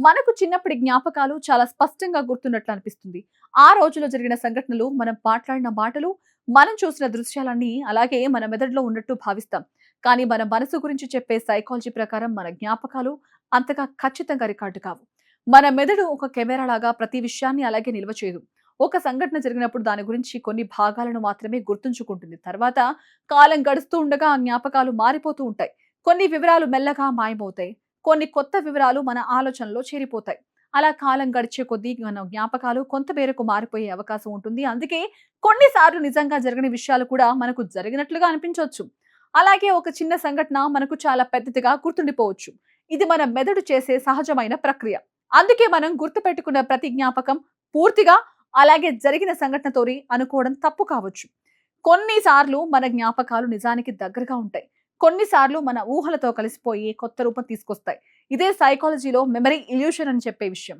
మనకు చిన్నప్పటి జ్ఞాపకాలు చాలా స్పష్టంగా గుర్తున్నట్లు అనిపిస్తుంది. ఆ రోజులో జరిగిన సంఘటనలు, మనం మాట్లాడిన మాటలు, మనం చూసిన దృశ్యాలన్నీ అలాగే మన మెదడులో ఉన్నట్టు భావిస్తాం. కానీ మన మనసు గురించి చెప్పే సైకాలజీ ప్రకారం మన జ్ఞాపకాలు అంతగా ఖచ్చితంగా రికార్డు కావు. మన మెదడు ఒక కెమెరా లాగా ప్రతి విషయాన్ని అలాగే నిల్వ చేయదు. ఒక సంఘటన జరిగినప్పుడు దాని గురించి కొన్ని భాగాలను మాత్రమే గుర్తుంచుకుంటుంది. తర్వాత కాలం గడుస్తూ ఉండగా ఆ జ్ఞాపకాలు మారిపోతూ ఉంటాయి. కొన్ని వివరాలు మెల్లగా మాయమవుతాయి. కొన్ని కొత్త వివరాలు మన ఆలోచనలో చేరిపోతాయి. అలా కాలం గడిచే కొద్దీ మన జ్ఞాపకాలు కొంత మేరకు మారిపోయే అవకాశం ఉంటుంది. అందుకే కొన్నిసార్లు నిజంగా జరగని విషయాలు కూడా మనకు జరిగినట్లుగా అనిపించవచ్చు. అలాగే ఒక చిన్న సంఘటన మనకు చాలా పెద్దదిగా గుర్తుండిపోవచ్చు. ఇది మన మెదడు చేసే సహజమైన ప్రక్రియ. అందుకే మనం గుర్తుపెట్టుకున్న ప్రతి జ్ఞాపకం పూర్తిగా అలాగే జరిగిన సంఘటనతోని అనుకోవడం తప్పు కావచ్చు. కొన్నిసార్లు మన జ్ఞాపకాలు నిజానికి దగ్గరగా ఉంటాయి. కొన్నిసార్లు మన ఊహలతో కలిసిపోయి కొత్త రూపం తీసుకొస్తాయి. ఇదే సైకాలజీలో మెమరీ ఇల్యూషన్ అని చెప్పే విషయం.